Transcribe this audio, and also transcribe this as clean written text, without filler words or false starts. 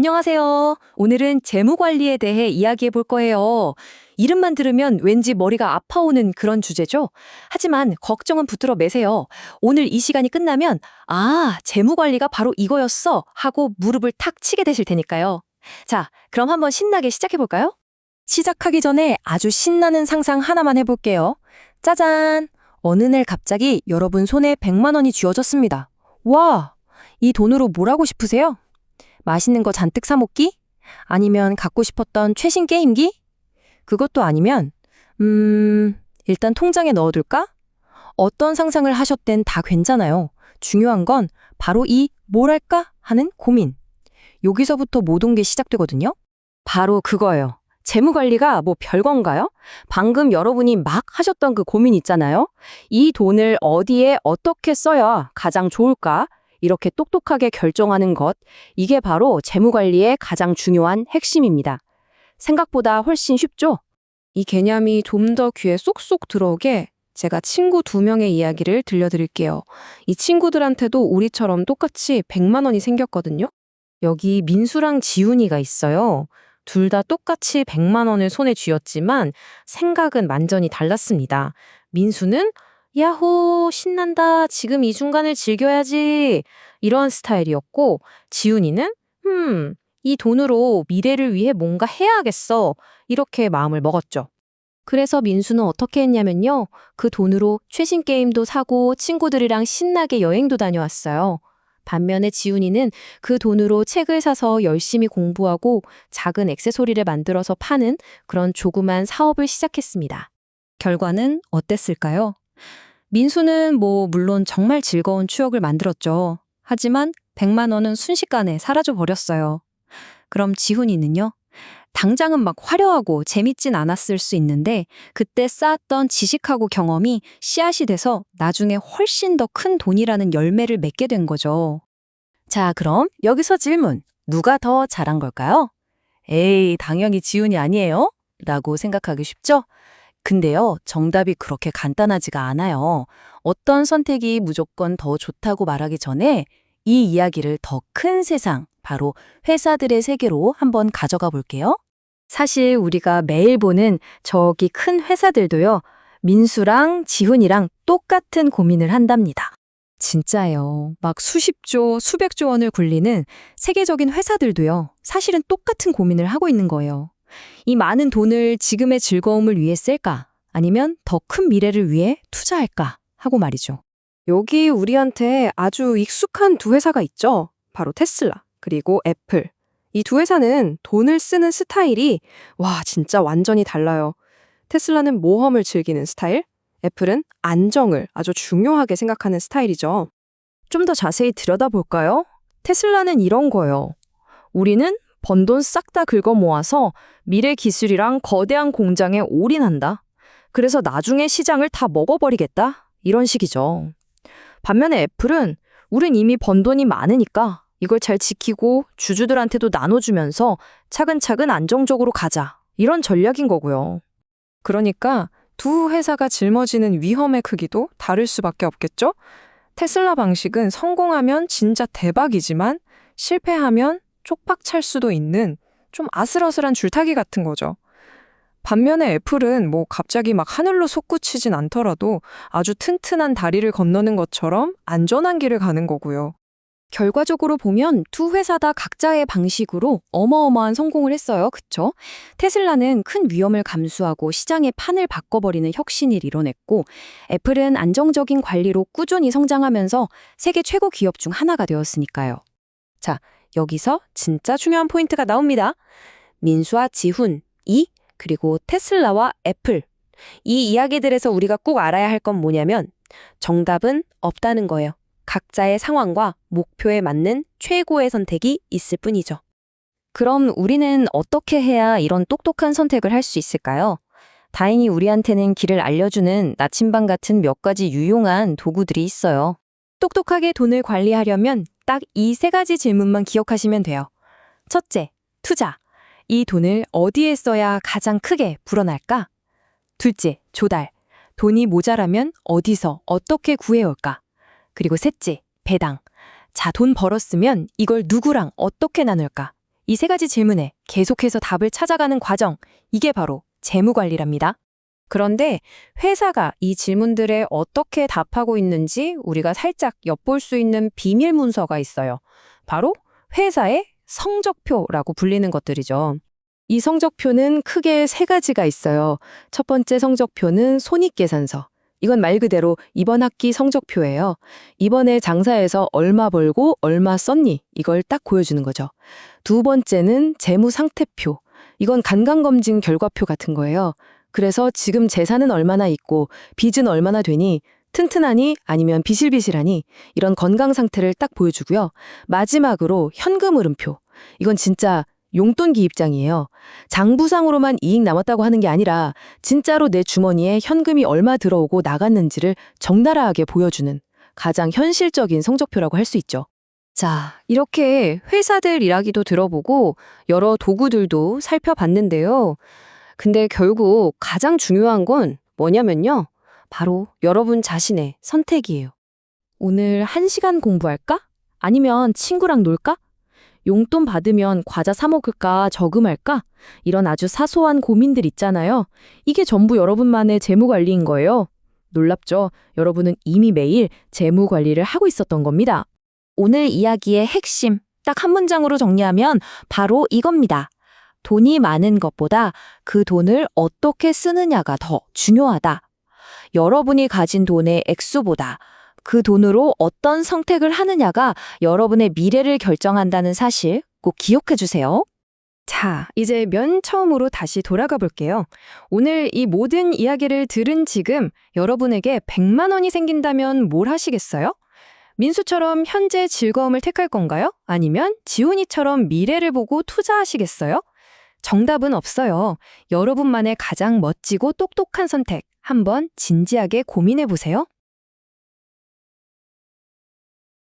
안녕하세요. 오늘은 재무 관리에 대해 이야기해 볼 거예요. 이름만 들으면 왠지 머리가 아파오는 그런 주제죠? 하지만 걱정은 붙들어 매세요. 오늘 이 시간이 끝나면 재무 관리가 바로 이거였어 하고 무릎을 탁 치게 되실 테니까요. 자, 그럼 한번 신나게 시작해 볼까요? 시작하기 전에 아주 신나는 상상 하나만 해볼게요. 짜잔! 어느 날 갑자기 여러분 손에 100만 원이 쥐어졌습니다. 와! 이 돈으로 뭘 하고 싶으세요? 맛있는 거 잔뜩 사 먹기? 아니면 갖고 싶었던 최신 게임기? 그것도 아니면 일단 통장에 넣어둘까? 어떤 상상을 하셨든 다 괜찮아요. 중요한 건 바로 이 뭘 할까 하는 고민. 여기서부터 모든 게 시작되거든요. 바로 그거예요. 재무관리가 뭐 별건가요? 방금 여러분이 막 하셨던 그 고민 있잖아요. 이 돈을 어디에 어떻게 써야 가장 좋을까? 이렇게 똑똑하게 결정하는 것, 이게 바로 재무관리의 가장 중요한 핵심입니다. 생각보다 훨씬 쉽죠? 이 개념이 좀 더 귀에 쏙쏙 들어오게 제가 친구 2명의 이야기를 들려드릴게요. 이 친구들한테도 우리처럼 똑같이 100만 원이 생겼거든요. 여기 민수랑 지훈이가 있어요. 둘 다 똑같이 100만 원을 손에 쥐었지만 생각은 완전히 달랐습니다. 민수는 야호, 신난다. 지금 이 순간을 즐겨야지. 이런 스타일이었고, 지훈이는 이 돈으로 미래를 위해 뭔가 해야겠어. 이렇게 마음을 먹었죠. 그래서 민수는 어떻게 했냐면요. 그 돈으로 최신 게임도 사고 친구들이랑 신나게 여행도 다녀왔어요. 반면에 지훈이는 그 돈으로 책을 사서 열심히 공부하고 작은 액세서리를 만들어서 파는 그런 조그만 사업을 시작했습니다. 결과는 어땠을까요? 민수는 물론 정말 즐거운 추억을 만들었죠. 하지만 100만 원은 순식간에 사라져 버렸어요. 그럼 지훈이는요? 당장은 막 화려하고 재밌진 않았을 수 있는데 그때 쌓았던 지식하고 경험이 씨앗이 돼서 나중에 훨씬 더 큰 돈이라는 열매를 맺게 된 거죠. 자, 그럼 여기서 질문. 누가 더 잘한 걸까요? 에이, 당연히 지훈이 아니에요? 라고 생각하기 쉽죠? 근데요, 정답이 그렇게 간단하지가 않아요. 어떤 선택이 무조건 더 좋다고 말하기 전에 이 이야기를 더 큰 세상, 바로 회사들의 세계로 한번 가져가 볼게요. 사실 우리가 매일 보는 저기 큰 회사들도요, 민수랑 지훈이랑 똑같은 고민을 한답니다. 진짜예요. 막 수십조, 수백조 원을 굴리는 세계적인 회사들도요, 사실은 똑같은 고민을 하고 있는 거예요. 이 많은 돈을 지금의 즐거움을 위해 쓸까? 아니면 더 큰 미래를 위해 투자할까? 하고 말이죠. 여기 우리한테 아주 익숙한 두 회사가 있죠. 바로 테슬라, 그리고 애플. 이 두 회사는 돈을 쓰는 스타일이 진짜 완전히 달라요. 테슬라는 모험을 즐기는 스타일, 애플은 안정을 아주 중요하게 생각하는 스타일이죠. 좀 더 자세히 들여다볼까요? 테슬라는 이런 거예요. 우리는 번 돈 싹 다 긁어 모아서 미래 기술이랑 거대한 공장에 올인한다. 그래서 나중에 시장을 다 먹어버리겠다. 이런 식이죠. 반면에 애플은 우린 이미 번 돈이 많으니까 이걸 잘 지키고 주주들한테도 나눠주면서 차근차근 안정적으로 가자. 이런 전략인 거고요. 그러니까 두 회사가 짊어지는 위험의 크기도 다를 수밖에 없겠죠? 테슬라 방식은 성공하면 진짜 대박이지만 실패하면 쪽박 찰 수도 있는 좀 아슬아슬한 줄타기 같은 거죠. 반면에 애플은 갑자기 막 하늘로 솟구치진 않더라도 아주 튼튼한 다리를 건너는 것처럼 안전한 길을 가는 거고요. 결과적으로 보면 두 회사 다 각자의 방식으로 어마어마한 성공을 했어요. 그쵸? 테슬라는 큰 위험을 감수하고 시장의 판을 바꿔버리는 혁신을 이뤄냈고 애플은 안정적인 관리로 꾸준히 성장하면서 세계 최고 기업 중 하나가 되었으니까요. 자, 여기서 진짜 중요한 포인트가 나옵니다. 민수와 지훈, 그리고 테슬라와 애플. 이 이야기들에서 우리가 꼭 알아야 할 건 뭐냐면 정답은 없다는 거예요. 각자의 상황과 목표에 맞는 최고의 선택이 있을 뿐이죠. 그럼 우리는 어떻게 해야 이런 똑똑한 선택을 할 수 있을까요? 다행히 우리한테는 길을 알려주는 나침반 같은 몇 가지 유용한 도구들이 있어요. 똑똑하게 돈을 관리하려면 딱 이 3가지 질문만 기억하시면 돼요. 첫째, 투자. 이 돈을 어디에 써야 가장 크게 불어날까? 둘째, 조달. 돈이 모자라면 어디서 어떻게 구해올까? 그리고 셋째, 배당. 자, 돈 벌었으면 이걸 누구랑 어떻게 나눌까? 이 세 가지 질문에 계속해서 답을 찾아가는 과정, 이게 바로 재무관리랍니다. 그런데 회사가 이 질문들에 어떻게 답하고 있는지 우리가 살짝 엿볼 수 있는 비밀 문서가 있어요. 바로 회사의 성적표라고 불리는 것들이죠. 이 성적표는 크게 세 가지가 있어요. 첫 번째 성적표는 손익계산서. 이건 말 그대로 이번 학기 성적표예요. 이번에 장사해서 얼마 벌고 얼마 썼니? 이걸 딱 보여주는 거죠. 두 번째는 재무상태표. 이건 건강검진 결과표 같은 거예요. 그래서 지금 재산은 얼마나 있고 빚은 얼마나 되니, 튼튼하니 아니면 비실비실하니, 이런 건강 상태를 딱 보여주고요. 마지막으로 현금 흐름표. 이건 진짜 용돈기 입장이에요. 장부상으로만 이익 남았다고 하는 게 아니라 진짜로 내 주머니에 현금이 얼마 들어오고 나갔는지를 적나라하게 보여주는 가장 현실적인 성적표라고 할 수 있죠. 자, 이렇게 회사들 이야기도 들어보고 여러 도구들도 살펴봤는데요. 근데 결국 가장 중요한 건 뭐냐면요. 바로 여러분 자신의 선택이에요. 오늘 1시간 공부할까? 아니면 친구랑 놀까? 용돈 받으면 과자 사 먹을까, 저금할까? 이런 아주 사소한 고민들 있잖아요. 이게 전부 여러분만의 재무 관리인 거예요. 놀랍죠? 여러분은 이미 매일 재무 관리를 하고 있었던 겁니다. 오늘 이야기의 핵심, 딱 한 문장으로 정리하면 바로 이겁니다. 돈이 많은 것보다 그 돈을 어떻게 쓰느냐가 더 중요하다. 여러분이 가진 돈의 액수보다 그 돈으로 어떤 선택을 하느냐가 여러분의 미래를 결정한다는 사실 꼭 기억해 주세요. 자, 이제 맨 처음으로 다시 돌아가 볼게요. 오늘 이 모든 이야기를 들은 지금 여러분에게 100만 원이 생긴다면 뭘 하시겠어요? 민수처럼 현재 즐거움을 택할 건가요? 아니면 지훈이처럼 미래를 보고 투자하시겠어요? 정답은 없어요. 여러분만의 가장 멋지고 똑똑한 선택, 한번 진지하게 고민해 보세요.